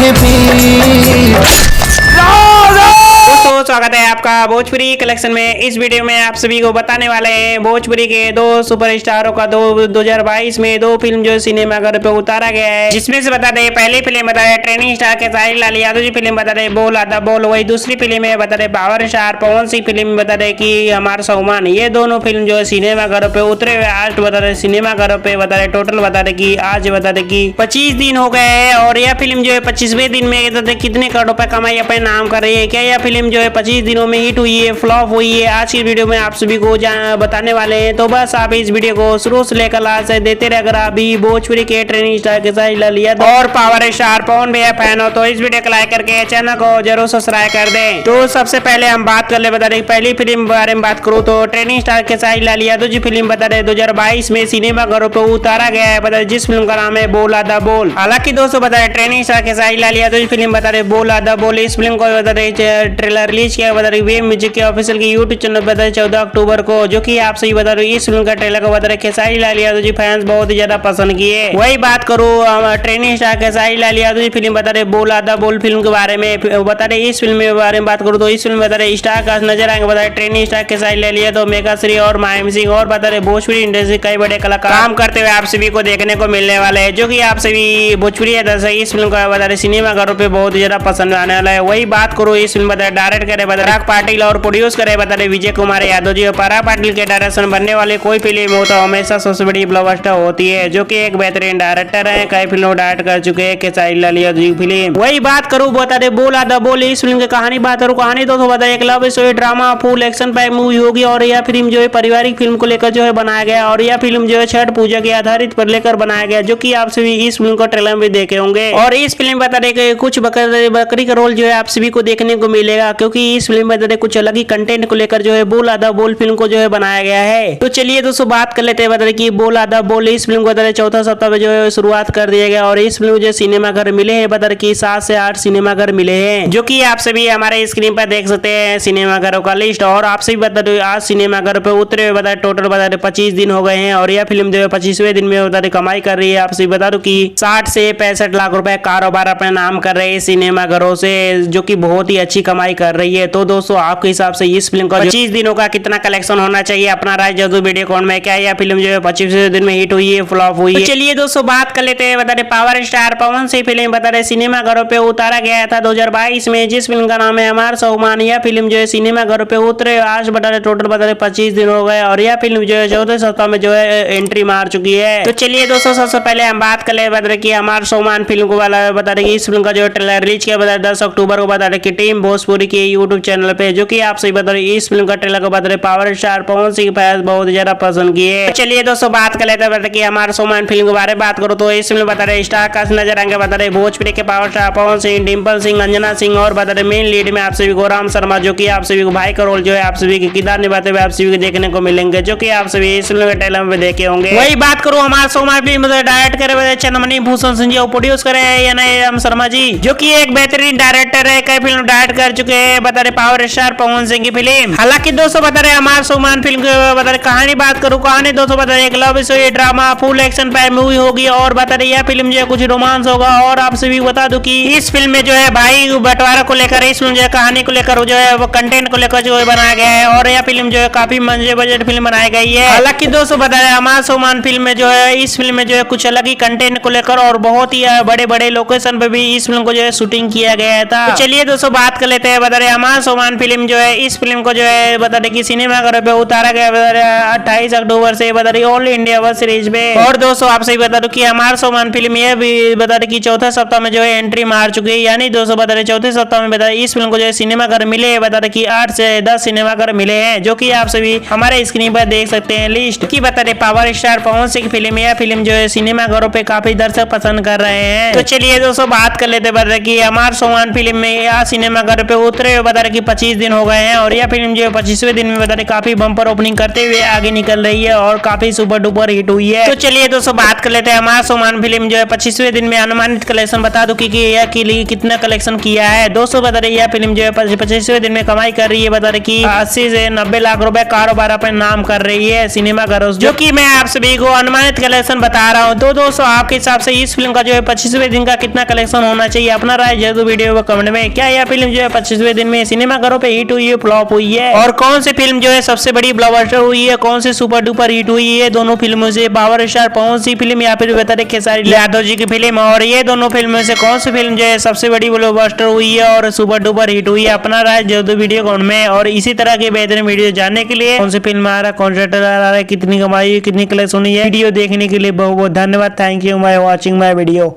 Repeat. दोस्तों स्वागत है आपका भोजपुरी कलेक्शन में। इस वीडियो में आप सभी को बताने वाले हैं भोजपुरी के दो सुपरस्टारों का 2022 में दो फिल्म जो सिनेमाघर पे उतारा गया है, जिसमें से बता दें पहली फिल्म बता दें ट्रेनिंग स्टार के साहिल लाल यादव जी फिल्म बता दें बोल आधा बोल, वही दूसरी फिल्म है बता दें power star Pawan Singh film बता दें कि हमारा सलमान। ये दोनों फिल्म जो है सिनेमाघरों पे उतरे हुए आज बता दें सिनेमाघरों पे बता दें टोटल बता दें कि आज बता दें कि 25 दिन हो गए हैं और यह फिल्म जो है 25वें दिन में बता दें कितने करोड़ रुपए कमाई अपने नाम कर रही है। क्या यह फिल्म जो है 25 दिनों में हिट हुई है, फ्लॉप हुई है, आज की वीडियो में आप सभी को बताने वाले हैं। तो बस आप इस वीडियो को शुरू से लेकर लास्ट से देते रहे। अगर आप भी भोजपुरी के ट्रेनिंग स्टार के साहिल लाल यादव और पावर स्टार पवन भैया फैन हो तो इस वीडियो को लाइक करके चैनल को जरूर सब्सक्राइब कर दें। तो सबसे पहले हम बात कर ले बता दें पहली फिल्म बारे में बात करूँ तो ट्रेनिंग स्टार के साहिल लाल यादव जी फिल्म बता दें 2022 में सिनेमाघरों पर उतारा गया है बता दें, जिस फिल्म का नाम है बोल आधा बोल। हालांकि दोस्तों बता दें ट्रेनिंग स्टार के साहिल लाल यादव जी फिल्म बता दें बोल आधा बोल, इस फिल्म को बता दें ट्रेलर रिलीज किया बता दें वे म्यूजिक के ऑफिशियल की यूट्यूब चैनल बता दें 14 अक्टूबर को, जो कि आप सही बता रहे इस फिल्म का ट्रेलर को बता रहे साहिल लाल यादव जी फैंस बहुत ही ज्यादा पसंद किए। वही बात करूँ ट्रेनिंग स्टार के साहिल लाल यादव जी फिल्म बता रहे बोल आधा बोल फिल्म के बारे में बता रहे इस फिल्म के बारे में बात करूँ तो इस फिल्म बता रहे स्टार कास्ट नजर आएंगे बता रहे ट्रेनिंग स्टार के साहिल लाल यादव, मेगा श्री और माहिम सिंह और बता रहे भोजपुरी इंडस्ट्री कई बड़े कलाकार काम करते हुए आप सभी को देखने को मिलने वाले है, जो की आप सभी भोजपुरी दर्शक इस फिल्म का बता रहे सिनेमाघरों पे बहुत ही ज्यादा पसंद आने वाला है। वही बात करूँ इस फिल्म बता डायरेक्ट करे बता राग पाटिल और प्रोड्यूस करे बता रहे विजय कुमार यादव जी और पराग पाटिल के डायरेक्शन बनने वाले कोई फिल्म हो तो हमेशा सबसे बड़ी ब्लॉकबस्टर होती है, जो कि एक बेहतरीन डायरेक्टर है, कई फिल्मों डायरेक्ट कर चुके हैं साहिल लाल यादव जी फिल्म। वही बात करूँ बता रहे बोल आधा बोल, इस फिल्म की कहानी बात करूँ कहानी दोस्तों बता एक love story drama full action pack movie होगी और यह फिल्म जो है पारिवारिक फिल्म को लेकर जो है बनाया गया और यह फिल्म जो है छठ पूजा के आधारित पर लेकर बनाया गया, जो कि आप सभी इस फिल्म को ट्रेलर में देखे होंगे। और इस फिल्म बता रहे कुछ बकरी का रोल जो है आप सभी को देखने को मिलेगा, क्योंकि इस फिल्म में कुछ अलग ही कंटेंट को लेकर जो है बोल आधा बोल फिल्म को जो है बनाया गया है। तो चलिए दोस्तों बात कर लेते हैं बता कि बोल आधा बोल इस फिल्म को बता चौथा सप्ताह में जो है शुरुआत कर दिया गया और इस फिल्म जो सिनेमाघर मिले हैं बता कि 7 से 8 सिनेमाघर मिले हैं, जो कि आप सभी हमारे स्क्रीन पर देख सकते हैं सिनेमाघरों का लिस्ट। और आप सभी बता दो आज सिनेमाघर पे उतरे हुए बता टोटल बता 25 दिन हो गए हैं और यह फिल्म जो है 25वें दिन में बता कमाई कर रही है। आप सभी बता दो कि 60 से 65 लाख रुपए कारोबार अपने नाम कर रहे हैं सिनेमाघरों से, जो कि बहुत ही अच्छी कमाई कर रही है। तो दोस्तों आपके हिसाब से इस फिल्म का 25 दिनों का कितना कलेक्शन होना चाहिए, अपना राय जरूर वीडियो कॉन में। क्या यह फिल्म जो है 25वें दिन में हिट हुई है, फ्लॉप हुई है? चलिए दोस्तों बात कर लेते हैं बता रहे power star Pawan Singh film बता रहे सिनेमाघरों पे उतारा गया था 2022 में, जिस फिल्म का नाम है हमारा सलमान। यह फिल्म जो है सिनेमाघरों पे उतरे आज बता रहे टोटल बता रहे 25 दिन हो गए और यह फिल्म जो है 14 सप्ताह में जो है एंट्री मार चुकी है। तो चलिए दोस्तों सबसे पहले हम बात कर ले बता रहे की हमारा सलमान फिल्म को वाला बता रहे इस फिल्म का जो ट्रेलर रिलीज किया बता 10 अक्टूबर को बता रहे की टीम भोजपुरी के यूट्यूब चैनल पे, जो की आप सही बता रहे इस फिल्म का ट्रेलर को बता रहे power star Pawan Singh fans बहुत ज्यादा पसंद किए। चलिए दोस्तों बात कर लेते हैं कि हमारे सलमान फिल्म के बारे में बात करो तो इस फिल्म बता रहे स्टार कास्ट नजर आएंगे बता रहे भोजपुरी के पावर स्टार पवन सिंह, डिम्पल सिंह, अंजना सिंह और बता रहे मेन लीड में आप सभी को राम शर्मा, जो कि आप सभी को भाई का रोल जो है आप सभी के किरदार निभाते हुए आप सभी को देखने को मिलेंगे, जो कि आप सभी इस फिल्म के ट्रेलर में देखे होंगे। वही बात करूँ हमारे सलमान फिल्म डायरेक्ट करे चंद्रमणि भूषण सिंह जी, प्रोड्यूस करे या नहीं राम शर्मा जी, जो की एक बेहतरीन डायरेक्टर है, कई फिल्म डायरेक्ट कर चुके हैं बता रहे पावर स्टार पवन सिंह की फिल्म। हालांकि दोस्तों बता रहे हमारे सलमान फिल्म की बता रहे कहानी बात करूँ कहानी दोस्तों बता रहे एक love story drama full action pack movie होगी और बता रहे यह फिल्म जो है कुछ रोमांस होगा। और आप सभी बता दूं कि इस फिल्म में जो है भाई बंटवारा को लेकर इस फिल्म जो है कहानी को लेकर जो है वो कंटेंट को लेकर जो है बनाया गया है और यह फिल्म जो है काफी मंजे बजट फिल्म बनाई गई है। हालांकि दोस्तों बता रहे हमारे सलमान फिल्म में जो है इस फिल्म में जो है कुछ अलग ही कंटेंट को लेकर और बहुत ही बड़े बड़े लोकेशन पे भी इस फिल्म को जो है शूटिंग किया गया था। तो चलिए दोस्तों बात कर लेते हैं बता रहे हमारा सलमान फिल्म जो है इस फिल्म को जो है बता रहे की सिनेमाघरों पे उतारा गया बता रहे 28 अक्टूबर से बता रही ऑल इंडिया वेब सीरीज पे। और दोस्तों आप सही बता दो कि हमारा सलमान फिल्म ये भी बता रहे कि चौथे सप्ताह में जो है एंट्री मार चुकी है, यानी दोस्तों बता रहे चौथे सप्ताह में बता रहे इस फिल्म को जो है सिनेमाघर मिले बता रहे कि 8 से 10 सिनेमाघर मिले हैं, जो कि आप सभी हमारे स्क्रीन पर देख सकते हैं लिस्ट की बता रहे power star Pawan Singh film. यह फिल्म जो है सिनेमाघरों पे काफी दर्शक पसंद कर रहे हैं। तो चलिए दोस्तों बात कर लेते बता रहे कि हमारा सलमान फिल्म में यहाँ सिनेमाघर पे उतरे बता बता रहे कि 25 दिन हो गए हैं और यह फिल्म जो है 25वें दिन में बता रहे काफी बम्पर ओपनिंग करते हुए आगे निकल रही है और काफी सुपर डुपर हिट हुई है। तो चलिए दोस्तों बात कर लेते हैं हमारा सोमान फिल्म जो है 25वें दिन में अनुमानित कलेक्शन बता दो कि यह के लिए कितना कलेक्शन किया है। दोस्तों बता रहे यह फिल्म जो है 25वें दिन में कमाई कर रही है बता रहे कि 80 से 90 लाख रुपए कारोबार अपने नाम कर रही है सिनेमा घरों, जो कि मैं आप सभी को अनुमानित कलेक्शन बता रहा हूँ। तो दोस्तों आपके हिसाब से इस फिल्म का जो है 25वें दिन का कितना कलेक्शन होना चाहिए, अपना राय जरूर वीडियो में कमेंट में। क्या यह फिल्म जो है 25वें दिन में सिनेमा घरों पे हिट हुई है, फ्लॉप हुई है, और कौन सी फिल्म जो है सबसे बड़ी ब्लॉकबस्टर हुई है, कौन सी सुपर डुपर हिट हुई है दोनों फिल्मों से, पावर स्टार कौन सी फिल्म या फिर बता रहे खेसारी यादव जी की फिल्म, और ये दोनों फिल्मों से कौन सी फिल्म जो है सबसे बड़ी ब्लॉकबस्टर हुई है और सुपर डुपर हिट हुई है, अपना राय जरूर वीडियो कमेंट में। और इसी तरह के बेहतरीन वीडियो जानने के लिए कौन सी फिल्म आ रहा है, कौन सा ट्रेलर आ रहा है, कितनी कमाई कितनी कलेक्शन हुई है, वीडियो देखने के लिए बहुत बहुत धन्यवाद। Thank you by watching my video.